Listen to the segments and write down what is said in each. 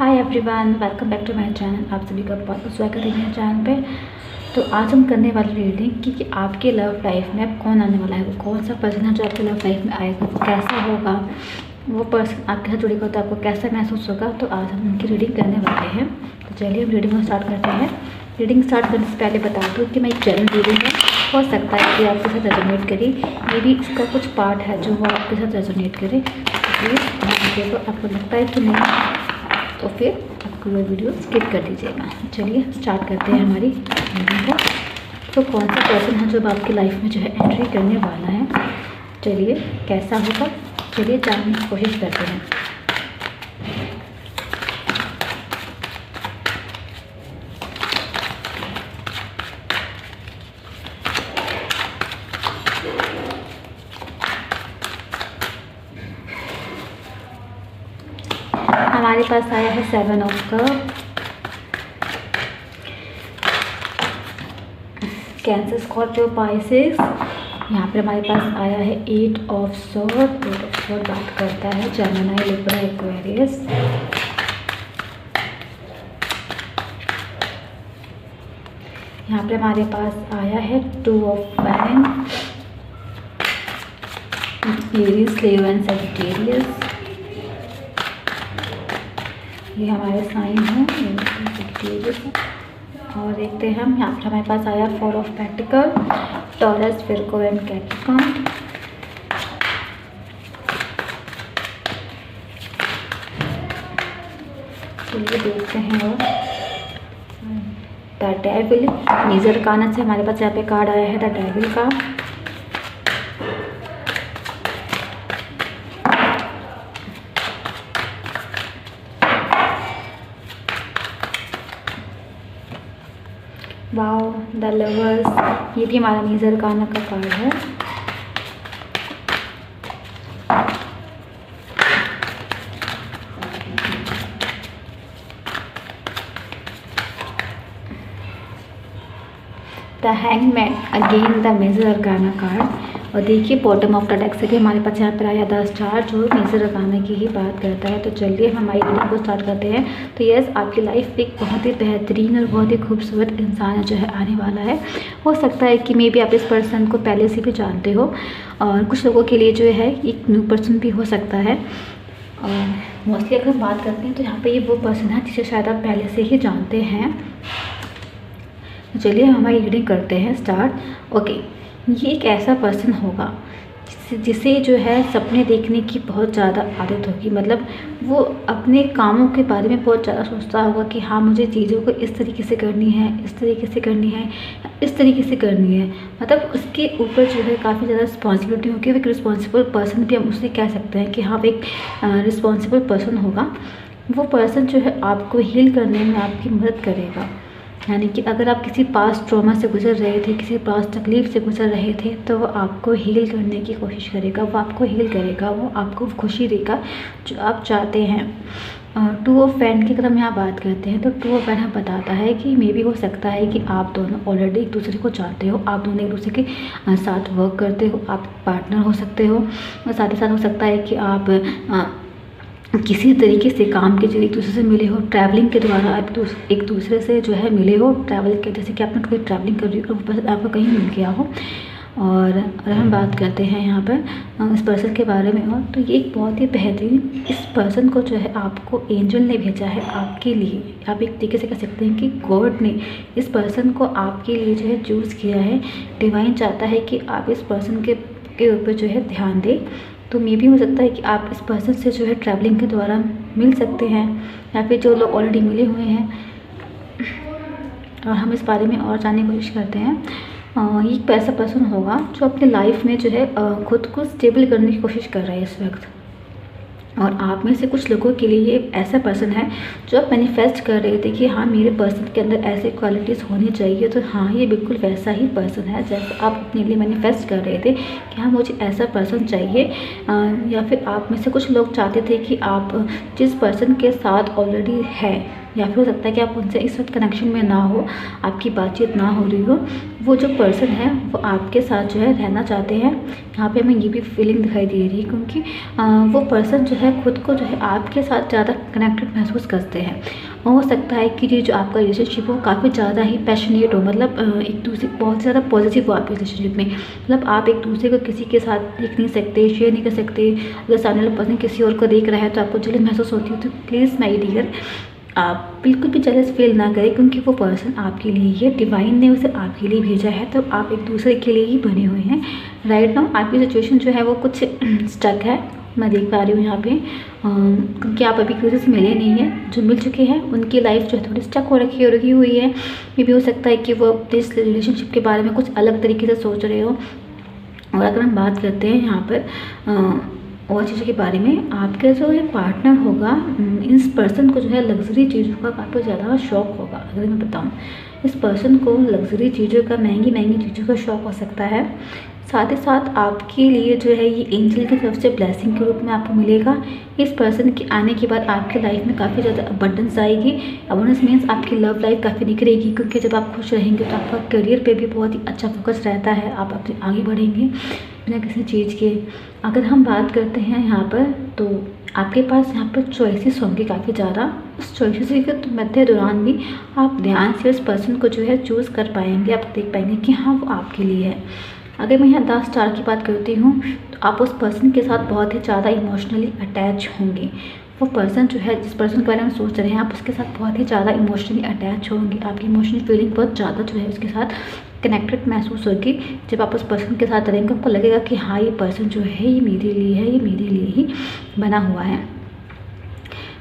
Hi everyone, welcome back to my channel. आप सभी का बहुत बहुत स्वागत है मेरे चैनल पे। तो आज हम करने वाले रीडिंग कि आपके लव लाइफ में कौन आने वाला है, वो कौन सा पर्सन है जो आपके लव लाइफ में आएगा, वो कैसा होगा, वो पर्सन आपके साथ जुड़ेगा तो आपको कैसा महसूस होगा। तो आज हम उनकी रीडिंग करने वाले हैं। तो चलिए हम रीडिंग को स्टार्ट करते हैं। रीडिंग स्टार्ट करने से पहले बता दूँ कि मैं एक जनरल रीडिंग है, हो सकता है कि आपके साथ रेजोनेट करे, मे बी इसका कुछ पार्ट है जो वो आपके साथ रेजोनेट करे। प्लीज़ आपको लगता है कि नहीं तो फिर आपको वो वीडियो स्किप कर दीजिएगा। चलिए स्टार्ट करते हैं हमारी रीडिंग को। तो कौन सा पर्सन है जो आपकी लाइफ में जो है एंट्री करने वाला है, चलिए कैसा होगा, चलिए जानने की कोशिश करते हैं। हमारे पास आया है 7 of cup, cancer, Scorpio, Pisces. यहाँ पे हमारे पास आया है 8 ऑफ सॉर्ड। 8 ऑफ सॉर्ड बात करता है जेमिनी, लिब्रा, एक्वेरियस। यहाँ पे हमारे पास आया है 2 ऑफ वैन, एरीज, लियो एंड सैजिटेरियस। ये हमारे साइन है और देखते हैं हम। यहाँ पर हमारे पास आया 4 of pentacle, taurus, Virgo and Capricorn. चलिए देखते हैं। और द डेविल, मेजर कानस से हमारे पास यहाँ पे कार्ड आया है द डेविल का। वाओ, द लवर्स, ये भी हमारा मेजर काना का कार्ड है। The hangman, again the major arcana card. और देखिए बॉटम ऑफ द डेक से भी हमारे पास यहाँ पर आया 10 स्टार, जो मेजर अरकाना की ही बात करता है। तो चलिए हम हमारी रीडिंग को स्टार्ट करते हैं। तो यस, आपकी लाइफ एक बहुत ही बेहतरीन और बहुत ही खूबसूरत इंसान जो है आने वाला है। हो सकता है कि मे बी आप इस पर्सन को पहले से भी जानते हो, और कुछ लोगों के लिए जो है एक न्यू पर्सन भी हो सकता है। और मोस्टली अगर हम बात करते हैं तो यहाँ पे ये वो पर्सन है जिसे शायद आप पहले से ही जानते हैं। चलिए हम हमारी रीडिंग करते हैं स्टार्ट। ओके, ये एक ऐसा पर्सन होगा जिसे जो है सपने देखने की बहुत ज़्यादा आदत होगी। मतलब वो अपने कामों के बारे में बहुत ज़्यादा सोचता होगा कि हाँ, मुझे चीज़ों को इस तरीके से करनी है, इस तरीके से करनी है, इस तरीके से करनी है। मतलब उसके ऊपर जो है काफ़ी ज़्यादा रिस्पॉन्सिबिलिटी होगी। वो एक रिस्पॉन्सिबल पर्सन भी हम उसे कह सकते हैं कि हाँ, वो एक रिस्पॉन्सिबल पर्सन होगा। वो पर्सन जो है आपको हील करने में आपकी मदद करेगा। यानी कि अगर आप किसी पास्ट ट्रॉमा से गुजर रहे थे, किसी पास्ट तकलीफ़ से गुजर रहे थे, तो वो आपको हील करने की कोशिश करेगा, वो आपको हील करेगा, वो आपको खुशी देगा जो आप चाहते हैं। 2 ऑफ वैन की अगर हम यहाँ बात करते हैं तो 2 ऑफ वैन हमें बताता है कि मे बी हो सकता है कि आप दोनों ऑलरेडी एक दूसरे को जानते हो, आप दोनों एक दूसरे के साथ वर्क करते हो, आप पार्टनर हो सकते हो। और साथ ही साथ हो सकता है कि आप किसी तरीके से काम के जरिए एक दूसरे से मिले हो, ट्रैवलिंग के द्वारा आप एक दूसरे से जो है मिले हो, ट्रैवल के, जैसे कि आपने कोई ट्रैवलिंग कर रही हो और आपको कहीं मिल गया हो। और अगर हम बात करते हैं यहाँ पर इस पर्सन के बारे में, और तो ये एक बहुत ही बेहतरीन, इस पर्सन को जो है आपको एंजल ने भेजा है आपके लिए। आप एक तरीके से कह सकते हैं कि गॉड ने इस पर्सन को आपके लिए जो है चूज़ किया है। डिवाइन चाहता है कि आप इस पर्सन के ऊपर जो है ध्यान दें। तो मे भी हो सकता है कि आप इस पर्सन से जो है ट्रैवलिंग के द्वारा मिल सकते हैं, या फिर जो लोग ऑलरेडी मिले हुए हैं। और हम इस बारे में और जानने की कोशिश करते हैं। ये एक ऐसा पर्सन होगा जो अपने लाइफ में जो है खुद को स्टेबल करने की कोशिश कर रहा है इस वक्त। और आप में से कुछ लोगों के लिए ये ऐसा पर्सन है जो आप मैनिफेस्ट कर रहे थे कि हाँ, मेरे पर्सन के अंदर ऐसे क्वालिटीज़ होनी चाहिए। तो हाँ, ये बिल्कुल वैसा ही पर्सन है जैसे आप अपने लिए मैनिफेस्ट कर रहे थे कि हाँ, मुझे ऐसा पर्सन चाहिए। या फिर आप में से कुछ लोग चाहते थे कि आप जिस पर्सन के साथ ऑलरेडी है या फिर हो सकता है कि आप उनसे इस वक्त कनेक्शन में ना हो, आपकी बातचीत ना हो रही हो। वो जो पर्सन है वो आपके साथ जो है रहना चाहते हैं। यहाँ पे हमें ये भी फीलिंग दिखाई दे रही है, क्योंकि वो पर्सन जो है खुद को जो है आपके साथ ज़्यादा कनेक्टेड महसूस करते हैं। हो सकता है कि ये जो आपका रिलेशनशिप हो काफ़ी ज़्यादा ही पैशनेट हो, मतलब एक दूसरे बहुत ज़्यादा पॉजिटिव हो आपके रिलेशनशिप में। मतलब आप एक दूसरे को किसी के साथ देख नहीं सकते, शेयर नहीं कर सकते। अगर सामने वाला पर्सन किसी और को देख रहा है तो आपको जलन महसूस होती है। तो प्लीज़ माय डियर, आप बिल्कुल भी जेलस फील ना करें, क्योंकि वो पर्सन आपके लिए ही है। डिवाइन ने उसे आपके लिए भेजा है, तो आप एक दूसरे के लिए ही बने हुए हैं। राइट नाउ आपकी सिचुएशन जो है वो कुछ स्टक है, मैं देख पा रही हूँ यहाँ पे, क्योंकि आप अभी किसी से मिले नहीं हैं। जो मिल चुके हैं उनकी लाइफ जो है थोड़ी स्टक हो रखी हुई है। ये भी हो सकता है कि वो इस रिलेशनशिप के बारे में कुछ अलग तरीके से सोच रहे हो। और अगर हम बात करते हैं यहाँ पर और चीज़ों के बारे में, आपका जो ये पार्टनर होगा, इस पर्सन को जो है लग्जरी चीज़ों का काफ़ी ज़्यादा शौक़ होगा। अगर मैं बताऊँ, इस पर्सन को लग्जरी चीज़ों का, महंगी महंगी चीज़ों का शौक़ हो सकता है। साथ ही साथ आपके लिए जो है ये एंजल की तरफ से ब्लेसिंग के रूप में आपको मिलेगा। इस पर्सन के आने के बाद आपकी लाइफ में काफ़ी ज़्यादा अबंडेंस आएगी। अबंडेंस मीन्स आपकी लव लाइफ काफ़ी निखरेगी, क्योंकि जब आप खुश रहेंगे तो आपका करियर पे भी बहुत ही अच्छा फोकस रहता है। आप अपने आगे बढ़ेंगे बिना किसी चीज़ के। अगर हम बात करते हैं यहाँ पर, तो आपके पास यहाँ पर चॉइसेस होंगे काफ़ी ज़्यादा। उस चॉइसेस के मध्य दौरान भी आप ध्यान से उस पर्सन को जो है चूज़ कर पाएंगे। आप देख पाएंगे कि हाँ वो आपके लिए है। अगर मैं यहाँ 10 स्टार की बात करती हूँ, तो आप उस पर्सन के साथ बहुत ही ज़्यादा इमोशनली अटैच होंगे। वो पर्सन जो है, जिस पर्सन के बारे में सोच रहे हैं, आप उसके साथ बहुत ही ज़्यादा इमोशनली अटैच होंगे। आपकी इमोशनल फीलिंग बहुत ज़्यादा जो है उसके साथ कनेक्टेड महसूस होगी। जब आप उस पर्सन के साथ रहेंगे आपको लगेगा कि हाँ ये पर्सन जो है ये मेरे लिए है, ये मेरे लिए ही बना हुआ है।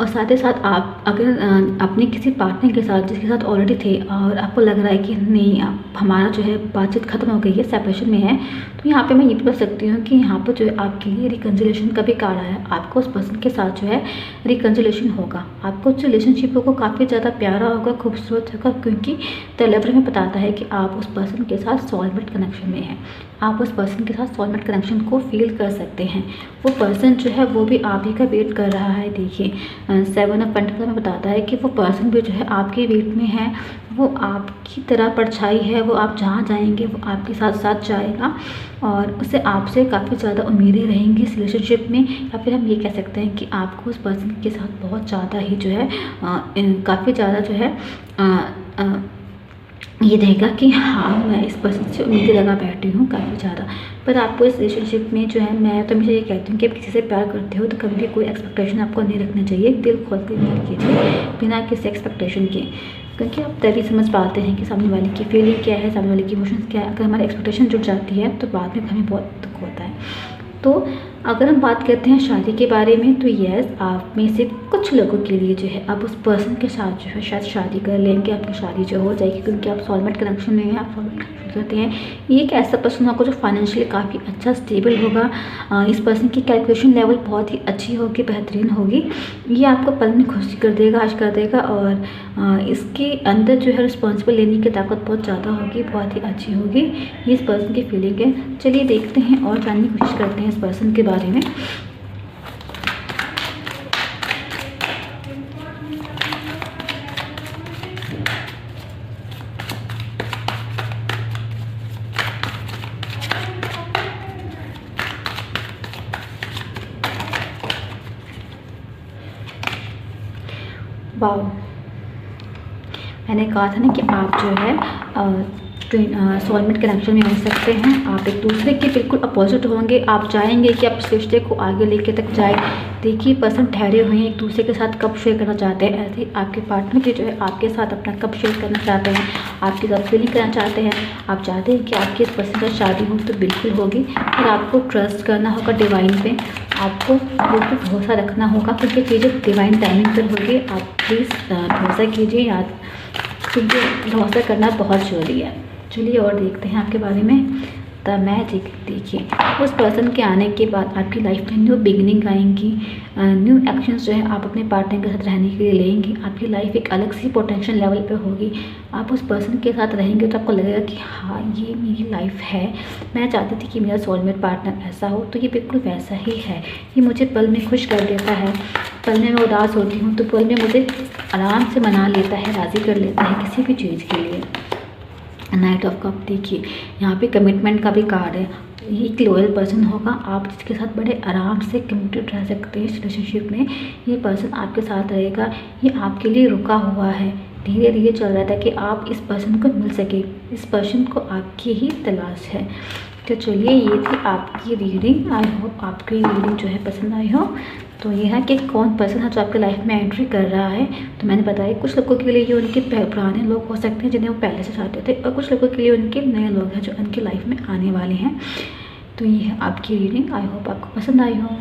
और साथ ही साथ आप अगर अपने किसी पार्टनर के साथ, जिसके साथ ऑलरेडी थे, और आपको लग रहा है कि नहीं आप हमारा जो है बातचीत ख़त्म हो गई है, सेपरेशन में है, तो यहाँ पे मैं ये भी बता सकती हूँ कि यहाँ पर जो है आपके लिए रिकन्सिलिएशन का भी कार्ड है। आपको उस पर्सन के साथ जो है रिकन्सिलिएशन होगा। आपको उस रिलेशनशिप को काफ़ी ज़्यादा प्यारा होगा, खूबसूरत होगा, क्योंकि द लवर में बताता है कि आप उस पर्सन के साथ सोलमेट कनेक्शन में हैं। आप उस पर्सन के साथ सोलमेट कनेक्शन को फील कर सकते हैं। वो पर्सन जो है वो भी आप ही का वेट कर रहा है। देखिए 7 ऑफ पेंटिकल में बताता है कि वो पर्सन भी जो है आपके वेट में है। वो आपकी तरह परछाई है, वो आप जहाँ जाएंगे वो आपके साथ साथ जाएगा, और उसे आपसे काफ़ी ज़्यादा उम्मीदें रहेंगी इस रिलेशनशिप में। या फिर हम ये कह सकते हैं कि आपको उस पर्सन के साथ बहुत ज़्यादा ही जो है काफ़ी ज़्यादा जो है ये रहेगा कि हाँ मैं इस पर्सन से उम्मीदें लगा बैठी हूँ काफ़ी ज़्यादा। पर आपको इस रिलेशनशिप में जो है, मैं तो हमेशा ये कहती हूँ कि आप किसी से प्यार करते हो तो कभी भी कोई एक्सपेक्टेशन आपको नहीं रखना चाहिए। दिल खोल के प्यार कीजिए बिना किसी एक्सपेक्टेशन के, क्योंकि आप तभी समझ पाते हैं कि सामने वाले की फीलिंग क्या है, सामने वाले की इमोशंस क्या है। अगर हमारी एक्सपेक्टेशन जुड़ जाती है तो बाद में हमें बहुत दुख होता है। तो अगर हम बात करते हैं शादी के बारे में, तो यस, आप में से कुछ लोगों के लिए जो है आप उस पर्सन के साथ जो है शायद शादी कर लेंगे। आपकी शादी जो हो जाएगी, क्योंकि आप सोलमेट कनेक्शन में हैं, आप सोलमेट कनेक्शन करते हैं। ये एक ऐसा पर्सन होगा जो फाइनेंशियली काफ़ी अच्छा स्टेबल होगा। इस पर्सन की कैलकुलेशन लेवल बहुत ही अच्छी होगी, बेहतरीन होगी। ये आपको पल में खुशी कर देगा, आज कर देगा, और इसके अंदर जो है रिस्पॉन्सिबल लेने की ताकत बहुत ज़्यादा होगी, बहुत ही अच्छी होगी। ये इस पर्सन की फीलिंग है। चलिए देखते हैं और जानने की कोशिश करते हैं इस पर्सन के बारे में। वाओ, मैंने कहा था ना कि आप जो है सोलमेट कनेक्शन में हो सकते हैं। आप एक दूसरे के बिल्कुल अपोजिट होंगे। आप चाहेंगे कि आप इस रिश्ते को आगे लेके तक जाए। देखिए पर्सन ठहरे हुए हैं, एक दूसरे के साथ कब शेयर करना चाहते हैं। ऐसे आपके पार्टनर के जो है आपके साथ अपना कब शेयर करना चाहते हैं, आपके साथ फीलिंग करना चाहते हैं। आप चाहते हैं कि आपकी इस पर्सन से शादी हो तो बिल्कुल होगी, और आपको ट्रस्ट करना होगा डिवाइन पे। आपको बिल्कुल भरोसा रखना होगा, क्योंकि चीज़ें डिवाइन टाइमिंग पर होगी। आप प्लीज़ भरोसा कीजिए, याद, क्योंकि भरोसा करना बहुत ज़रूरी है। चलिए और देखते हैं आपके बारे में। The magic. देखिए, उस पर्सन के आने के बाद आपकी लाइफ में न्यू बिगिनिंग आएंगी, न्यू एक्शंस जो है आप अपने पार्टनर के साथ रहने के लिए लेंगे। आपकी लाइफ एक अलग सी पोटेंशियल लेवल पे होगी। आप उस पर्सन के साथ रहेंगे तो आपको लगेगा कि हाँ, ये मेरी लाइफ है, मैं चाहती थी कि मेरा सोलमेट पार्टनर ऐसा हो, तो ये बिल्कुल वैसा ही है। ये मुझे पल में खुश कर देता है, पल में मैं उदास होती हूँ तो पल में मुझे आराम से मना लेता है, राज़ी कर लेता है किसी भी चीज़ के लिए। Night of cup. देखिए, यहाँ पे कमिटमेंट का भी कार्ड है। ये एक लॉयल पर्सन होगा, आप जिसके साथ बड़े आराम से कमिटेड रह सकते हैं इस रिलेशनशिप में। ये पर्सन आपके साथ रहेगा, ये आपके लिए रुका हुआ है, धीरे धीरे चल रहा था कि आप इस पर्सन को मिल सके। इस पर्सन को आपकी ही तलाश है। तो चलिए, ये थी आपकी रीडिंग। आई होप आपको ये रीडिंग जो है पसंद आई हो। तो ये है कि कौन पर्सन है जो आपके लाइफ में एंट्री कर रहा है। तो मैंने बताया कुछ लोगों के लिए ये उनके पुराने लोग हो सकते हैं जिन्हें वो पहले से चाहते थे, और कुछ लोगों के लिए उनके नए लोग हैं जो उनकी लाइफ में आने वाले हैं। तो ये है आपकी रीडिंग। आई होप आपको पसंद आई हो।